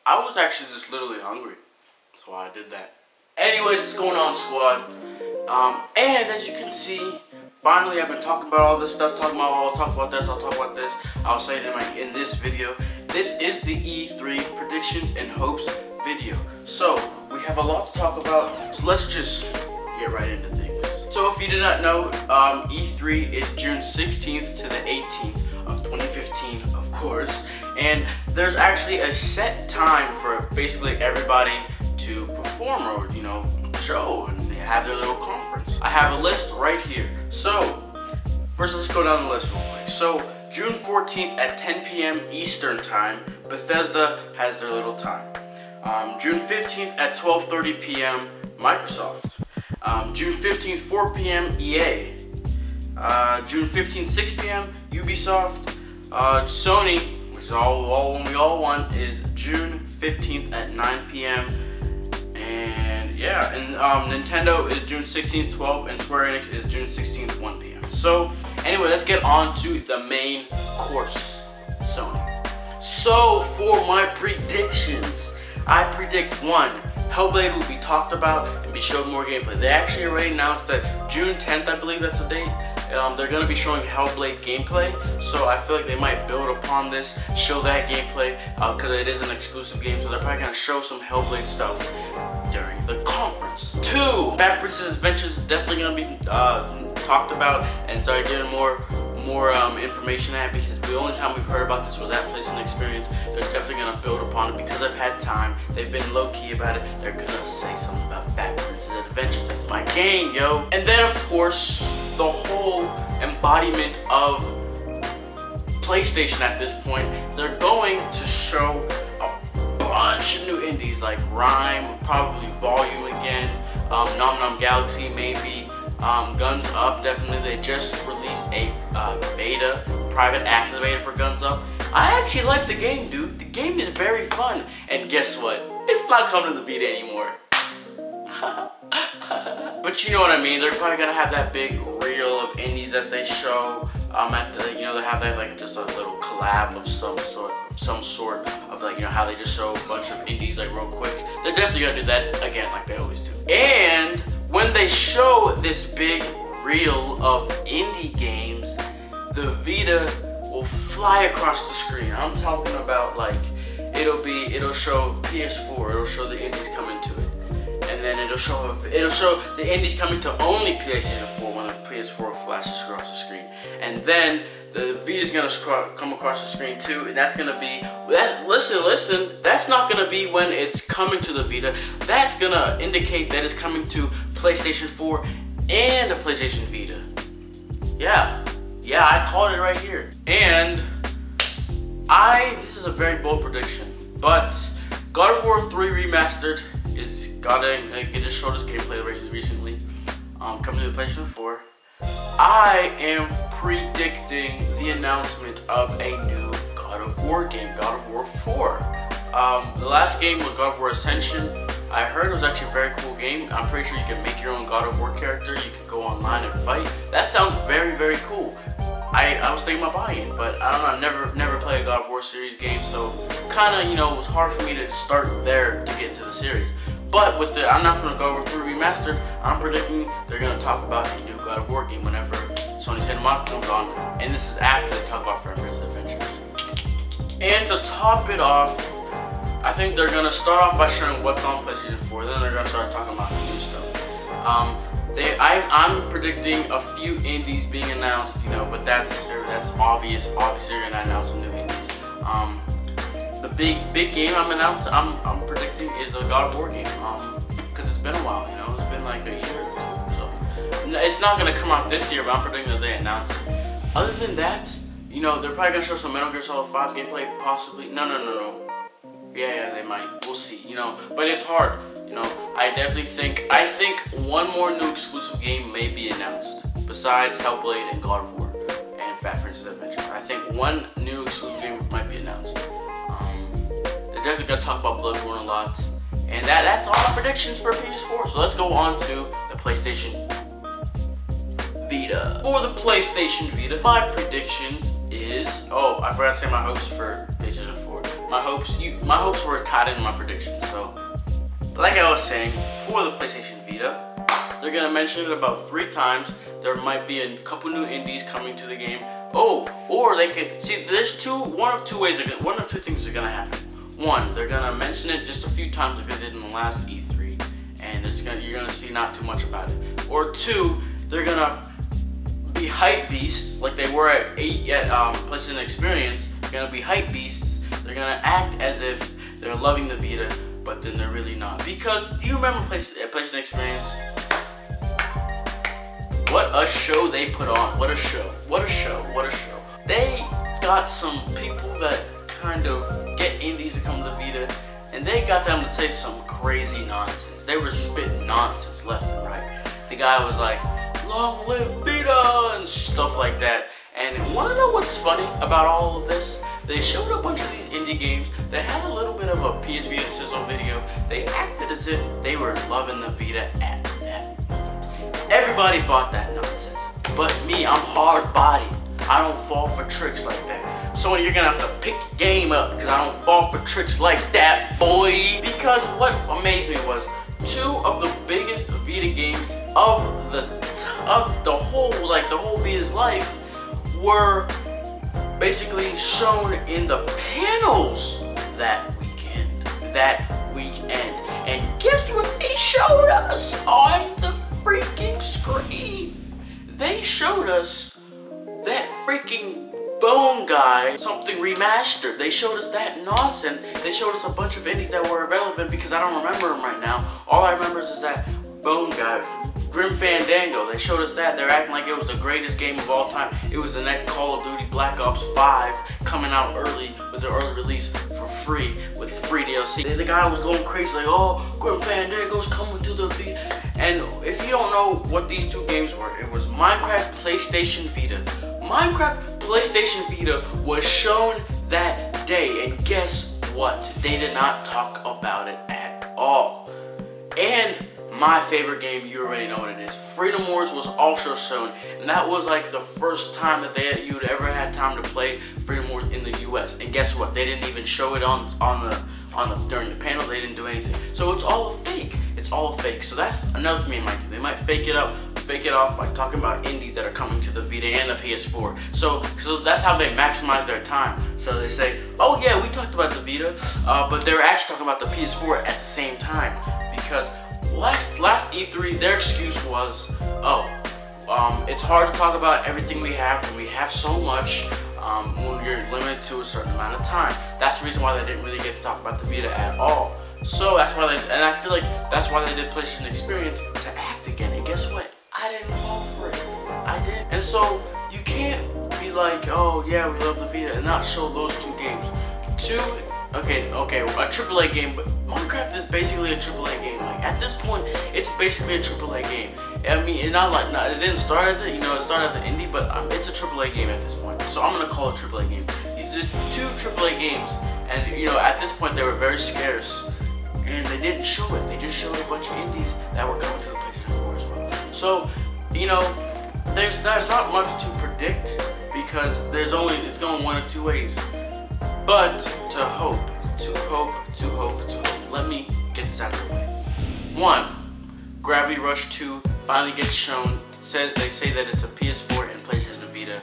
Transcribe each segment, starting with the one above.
I was actually just literally hungry, so I did that. Anyways, what's going on, squad? And as you can see, finally I've been talking about all this stuff, talking about, I'll talk about this, I'll talk about this. I'll say it in this video. This is the E3 predictions and hopes video. So we have a lot to talk about, so let's just get right into things. So if you did not know, E3 is June 16th to the 18th of 2015, of course. And there's actually a set time for basically everybody to perform or, you know, show, and they have their little conference. I have a list right here. So first let's go down the list real quick. So June 14th at 10 p.m. Eastern time, Bethesda has their little time. June 15th at 12:30 p.m. Microsoft. June 15th 4 p.m. EA. June 15th 6 p.m. Ubisoft. Sony, which is all we all want, is June 15th at 9 p.m. And yeah, and Nintendo is June 16th 12, and Square Enix is June 16th 1 p.m. So anyway, let's get on to the main course, Sony. So for my predictions, I predict 1, Hellblade will be talked about and be showed more gameplay. They actually already announced that June 10th, I believe that's the date, they're going to be showing Hellblade gameplay. So I feel like they might build upon this, show that gameplay, because it is an exclusive game. So they're probably going to show some Hellblade stuff during the conference. 2, Bat Princess Adventures is definitely going to be talked about and start getting more information at, because the only time we've heard about this was at PlayStation Experience. They're definitely going to build upon it because I've had time. They've been low-key about it. They're going to say something about Bat Princess Adventures. That's my game, yo. And then, of course, the whole embodiment of PlayStation at this point. They're going to show a bunch of new indies like Rhyme, probably Volume again, Nom Nom Galaxy maybe, Guns Up, definitely. They just released a beta, private access beta for Guns Up. I actually like the game, dude. The game is very fun. And guess what? It's not coming to the Vita anymore. But you know what I mean. They're probably gonna have that big reel of indies that they show. At the, you know, they have that like just a little collab of some sort of like, you know, how they just show a bunch of indies like real quick. They're definitely gonna do that again, like they always do. And when they show this big reel of indie games, the Vita will fly across the screen. I'm talking about like it'll show PS4, it'll show the indies coming to it, and then it'll show the indies coming to only PlayStation 4 when the PS4 flashes across the screen, and then the Vita's gonna come across the screen too, and that's gonna be listen. That's not gonna be when it's coming to the Vita. That's gonna indicate that it's coming to PlayStation 4 and the PlayStation Vita. Yeah, I called it right here. And this is a very bold prediction, but God of War 3 Remastered is it just showed us gameplay recently, coming to the PlayStation 4. I am predicting the announcement of a new God of War game, God of War 4. The last game was God of War Ascension. I heard it was actually a very cool game. I'm pretty sure you can make your own God of War character. You can go online and fight. That sounds very, very cool. I was thinking about buying it, but I don't know. I've never played a God of War series game, so kind of, you know, it was hard for me to start there to get into the series. But with I'm not going to go over 3 Remastered. I'm predicting they're going to talk about a new God of War game whenever Sony Sony Santa Monica comes on, and this is after they talk about Friends Adventures. And to top it off, I think they're gonna start off by showing what's on PlayStation 4. Then they're gonna start talking about the new stuff. I'm predicting a few indies being announced, you know, but that's obvious. Obviously, they're gonna announce some new indies. The big game I'm predicting is a God of War game. Because it's been a while, you know, it's been like a year or two. So it's not gonna come out this year, but I'm predicting that they announce it. Other than that, you know, they're probably gonna show some Metal Gear Solid 5 gameplay, possibly. No. Yeah, they might. We'll see, you know. But it's hard, you know. I think one more new exclusive game may be announced besides Hellblade and God of War and Fat Prince's Adventure. I think one new exclusive game might be announced. They're definitely gonna talk about Bloodborne a lot, and that's all my predictions for PS4. So let's go on to the PlayStation Vita. For the PlayStation Vita, my predictions is I forgot to say my hopes for PlayStation 4. My hopes were tied into my predictions. So, like I was saying, for the PlayStation Vita, they're gonna mention it about 3 times. There might be a couple new indies coming to the game. Or they could see. There's one of two things are gonna happen. One, they're gonna mention it just a few times like they did in the last E3, and you're gonna see not too much about it. Or 2, they're gonna be hype beasts like they were at PlayStation Experience. They're gonna be hype beasts. They're gonna act as if they're loving the Vita, but then they're really not. Because do you remember PlayStation Experience? What a show they put on. What a show. What a show. What a show. They got some people that kind of get indies to come to the Vita, and they got them to say some crazy nonsense. They were spitting nonsense left and right. The guy was like, "Long live Vita," and stuff like that. And wanna know what's funny about all of this? They showed a bunch of these indie games. They had a little bit of a PS Vita sizzle video. They acted as if they were loving the Vita at that moment. Everybody bought that nonsense. But me, I'm hard-bodied. I don't fall for tricks like that. So you're gonna have to pick your game up, because I don't fall for tricks like that, boy. Because what amazed me was 2 of the biggest Vita games of the whole Vita's life were basically shown in the panels that weekend. And guess what they showed us on the freaking screen? They showed us that freaking Bone Guy something remastered. They showed us that nonsense. They showed us a bunch of indies that were irrelevant because I don't remember them right now. All I remember is that Bone Guy, Grim Fandango. They showed us that. They're acting like it was the greatest game of all time. It was the next Call of Duty Black Ops 5 coming out early with an early release for free with free DLC. The guy was going crazy like, "Oh, Grim Fandango's coming to the Vita." And if you don't know what these 2 games were, it was Minecraft PlayStation Vita. Minecraft PlayStation Vita was shown that day, and guess what? They did not talk about it at all. And my favorite game, you already know what it is. Freedom Wars was also shown, and that was like the first time that you'd ever had time to play Freedom Wars in the US. And guess what? They didn't even show it during the panel. They didn't do anything. So it's all a fake. It's all a fake. So that's another thing they might do. They might fake it off by talking about indies that are coming to the Vita and the PS4. So that's how they maximize their time. So they say, "Oh yeah, we talked about the Vita," but they're actually talking about the PS4 at the same time, because last E3 their excuse was, it's hard to talk about everything we have, and we have so much when you're limited to a certain amount of time. That's the reason why they didn't really get to talk about the Vita at all. So that's why and I feel like that's why they did PlayStation Experience, to act again. And guess what? I didn't fall for it. I didn't. And so you can't be like, "Oh yeah, we love the Vita," and not show those 2 games. Okay, a AAA game, but Minecraft is basically a AAA game. Like at this point, it's basically a AAA game. I mean, it didn't start as it, it started as an indie, but it's a AAA game at this point. So I'm gonna call it a AAA game. You did 2 AAA games, and at this point they were very scarce, and they didn't show it. They just showed a bunch of indies that were coming to the PlayStation 4 as well. So there's not much to predict, because it's going one of 2 ways. But to hope. Let me get this out of the way. 1, Gravity Rush 2 finally gets shown. They say that it's a PS4 and PlayStation Vita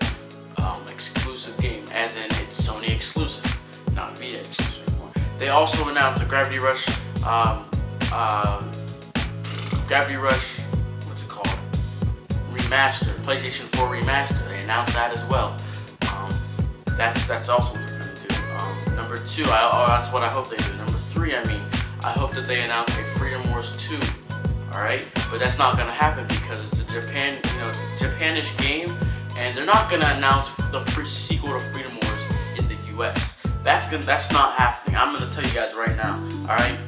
exclusive game, as in it's Sony exclusive, not Vita exclusive anymore. They also announced the Gravity Rush, what's it called? Remaster, PlayStation 4 remaster. They announced that as well. That's also what they're gonna do. Number 2, that's what I hope they do. Number 3, I hope that they announce a Freedom Wars 2. Alright, but that's not gonna happen because it's a Japanish game, and they're not gonna announce the free sequel to Freedom Wars in the US. That's not happening. I'm gonna tell you guys right now. Alright,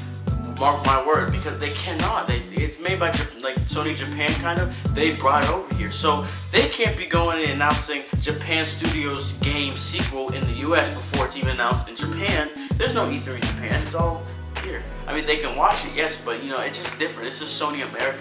mark my word, because they cannot. It's made by like Sony Japan, kind of. They brought it over here, so they can't be going and announcing Japan Studios game sequel in the US before it's even announced in Japan. There's no E3 in Japan. It's all here. They can watch it, yes, but it's just different. It's just Sony America,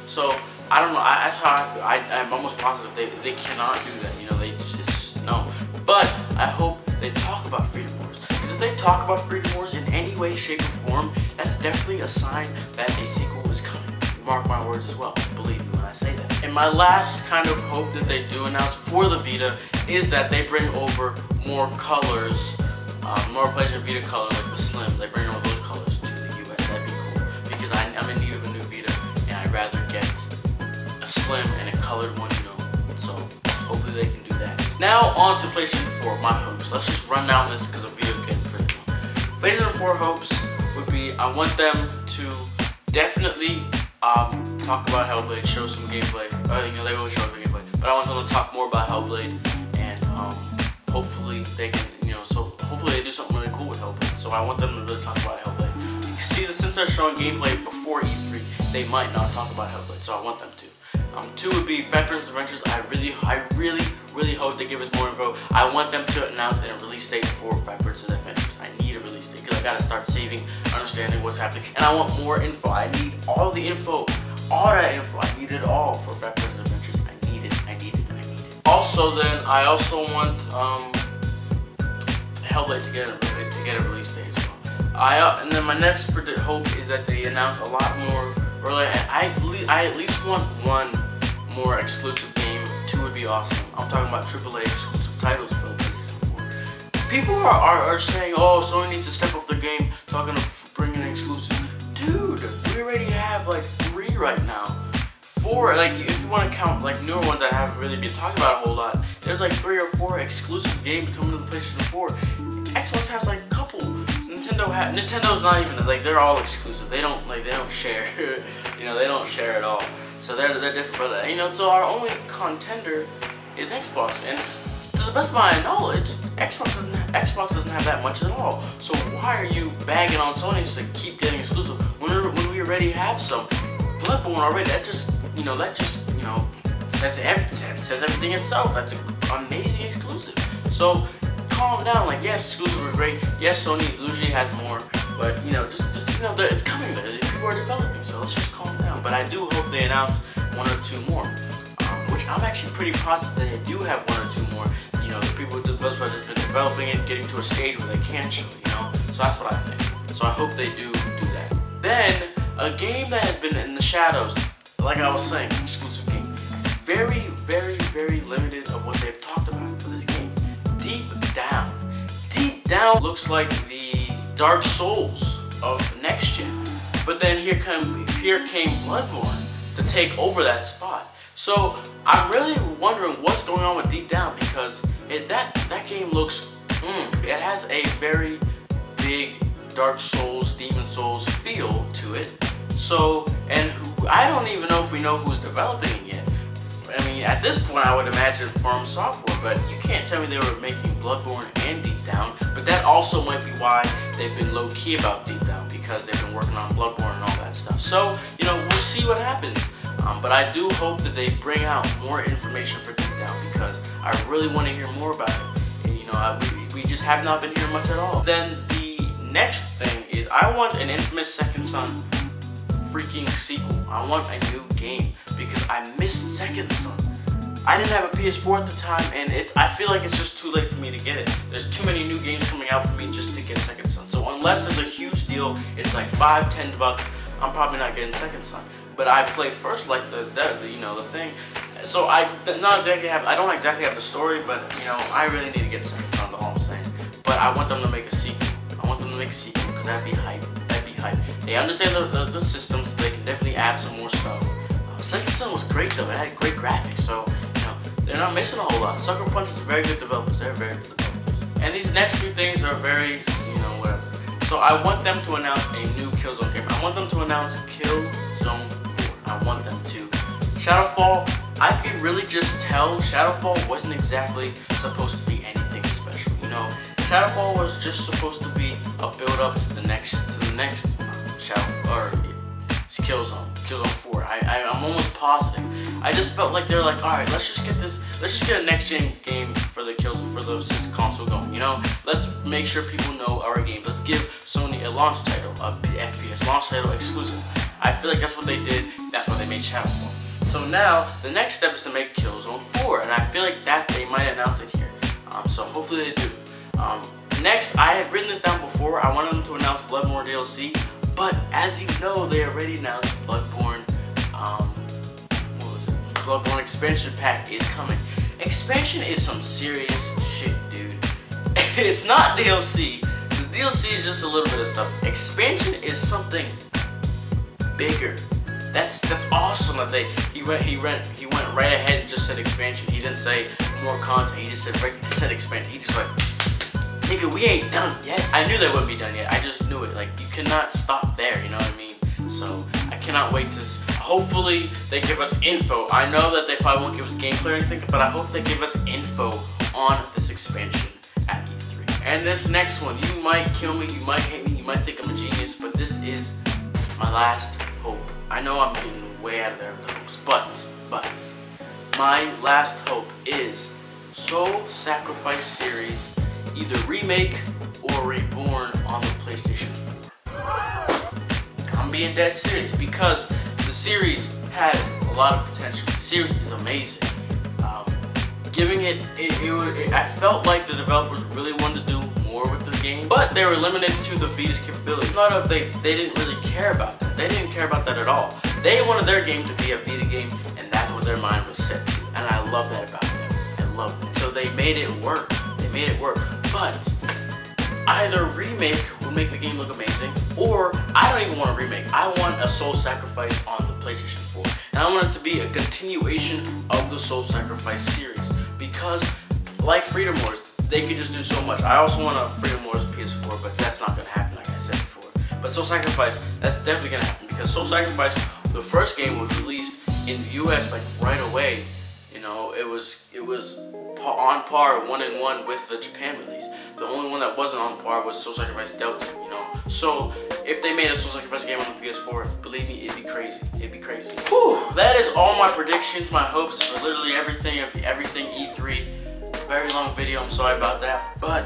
So I don't know. That's how I feel. I'm almost positive they cannot do that. They just no. But I hope they talk about Freedom Wars, because if they talk about Freedom Wars in any way, shape, or form, that's definitely a sign that a sequel is coming. Mark my words as well. Believe me when I say that. And my last kind of hope that they do announce for the Vita is that they bring over more colors, more PlayStation Vita colors like the Slim. They bring over those colors to the US. That'd be cool, because I'm in need of a new Vita, and I'd rather get a Slim and a colored one, So hopefully they can do that. Now on to PlayStation 4, my hopes. Let's just run down this because the video is getting pretty long. PlayStation 4 hopes would be, I want them to definitely talk about Hellblade, show some gameplay. They will show some gameplay, but I want them to talk more about Hellblade, and hopefully they can, hopefully they do something really cool with Hellblade. So I want them to really talk about Hellblade. You can see that since they're showing gameplay before E3, they might not talk about Hellblade, so I want them to. 2 would be Fat Prince Adventures. I really hope they give us more info. I want them to announce a release date for Fat Prince's Adventures. I need a release date because I gotta start saving, understanding what's happening, and I want more info. I need all the info, all that info. I need it all for Fat Prince's Adventures. I need it. Also, then I also want Hellblade to get a release date as well. And then my next hope is that they announce a lot more. Or I at least want one more exclusive game. 2 would be awesome. I'm talking about AAA exclusive titles for the PlayStation 4. People are saying, oh, Sony needs to step up their game, talking of bringing an exclusive. Dude, we already have like 3 right now. 4, like if you want to count like newer ones that haven't really been talked about a whole lot, there's like 3 or 4 exclusive games coming to the PlayStation 4. Xbox has like a couple. Nintendo's not even, like, they're all exclusive. They don't share. They don't share at all. So they're different. But so our only contender is Xbox, and to the best of my knowledge, Xbox doesn't have that much at all. So why are you bagging on Sony to keep getting exclusive when we already have some? Bloodborne already. That just says everything itself. That's an amazing exclusive. So calm down. Like, yes, exclusives are great. Yes, Sony usually has more, but it's coming. People are developing, so let's just calm down. But I do hope they announce 1 or 2 more, which I'm actually pretty positive that they do have 1 or 2 more. The people with developers have been developing it, getting to a stage where they can show. So that's what I think. So I hope they do that. Then a game that has been in the shadows, like I was saying, exclusive game. Very, very, very limited of what they've talked about for this game. Deep Down looks like the Dark Souls of next gen, but then here came Bloodborne to take over that spot. So I'm really wondering what's going on with Deep Down, because that game looks, it has a very big Dark Souls, Demon Souls feel to it. So, and I don't even know if we know who's developing it yet. At this point, I would imagine From Software, but you can't tell me they were making Bloodborne and Deep Down. But that also might be why they've been low-key about Deep Down, because they've been working on Bloodborne and all that stuff. So, we'll see what happens. But I do hope that they bring out more information for Deep Down, because I really want to hear more about it. And, we just have not been hearing much at all. Then the next thing is I want an Infamous Second Son freaking sequel. I want a new game, because I missed Second Son. I didn't have a PS4 at the time, and I feel like it's just too late for me to get it. There's too many new games coming out for me just to get Second Son. So unless there's a huge deal, it's like $5-10 bucks, I'm probably not getting Second Son. But I played first, like the thing. So I don't exactly have the story, but you know, I really need to get some. That's all I'm saying. But I want them to make a sequel. Because that'd be hype. They understand the systems. They can definitely add some more stuff. Second Son was great though. It had great graphics. So you know, they're not missing a whole lot. Sucker Punch is very good developers. They're very good developers. And these next two things are very, you know, whatever. So I want them to announce a new Killzone game. I want them to announce Killzone 4. I want them to. Shadowfall, I could really just tell Shadowfall wasn't exactly supposed to be anything special. You know, Shadowfall was just supposed to be a build up to the next Killzone 4. I'm almost positive. I just felt like they were like, all right, let's just get a next gen game for the Killzone, for the system console going. You know, let's make sure people know our games. Let's give Sony a launch title, a FPS launch title exclusive. I feel like that's what they did. That's why they made Shadowfall. So now the next step is to make Killzone 4, and I feel like that they might announce it here. So hopefully they do. Next, I had written this down before. I wanted them to announce Bloodborne DLC, but as you know, they already announced Bloodborne. Bloodborne expansion pack is coming. Expansion is some serious shit, dude. It's not DLC. Because DLC is just a little bit of stuff. Expansion is something bigger. That's awesome that he went right ahead and just said expansion. He didn't say more content. He just said expansion. He just went, nigga, we ain't done yet. I knew they wouldn't be done yet. I just knew it. Like, you cannot stop there, you know what I mean? So I cannot wait to. Hopefully they give us info. I know that they probably won't give us gameplay or anything, but I hope they give us info on this expansion at E3. And this next one, you might kill me, you might hate me, you might think I'm a genius, but this is my last hope. I know I'm getting way out of there with the hopes, but my last hope is Soul Sacrifice series, either remake or reborn on the PlayStation 4. I'm being dead serious because the series had a lot of potential. The series is amazing. I felt like the developers really wanted to do more with the game, but they were limited to the Vita's capabilities. Not of they didn't really care about that. They didn't care about that at all. They wanted their game to be a Vita game, and that's what their mind was set to. And I love that about them. I love it. So they made it work. But either remake will make the game look amazing, or I don't even want a remake. I want a Soul Sacrifice on the PlayStation 4. And I want it to be a continuation of the Soul Sacrifice series, because like Freedom Wars, they could just do so much. I also want a Freedom Wars PS4, but that's not gonna happen like I said before. But Soul Sacrifice, that's definitely gonna happen, because Soul Sacrifice, the first game was released in the US like right away. You know, it was on par 1-1 with the Japan release. The only one that wasn't on par was Soul Sacrifice Delta, you know. So if they made a Soul Sacrifice game on the PS4, believe me, it'd be crazy. Whew, that is all my predictions, my hopes for literally everything E3. Very long video, I'm sorry about that, but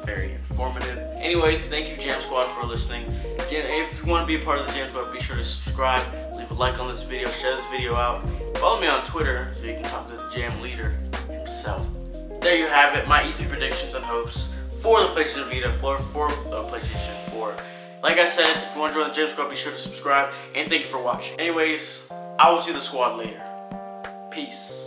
very informative. Anyways, thank you Jam Squad for listening. Again, if you want to be a part of the Jam Squad, be sure to subscribe, leave a like on this video, share this video out. Follow me on Twitter so you can talk to the Jam leader himself. There you have it, my E3 predictions and hopes for the PlayStation Vita, for the PlayStation 4. Like I said, if you want to join the Jam Squad, be sure to subscribe, and thank you for watching. Anyways, I will see the squad later. Peace.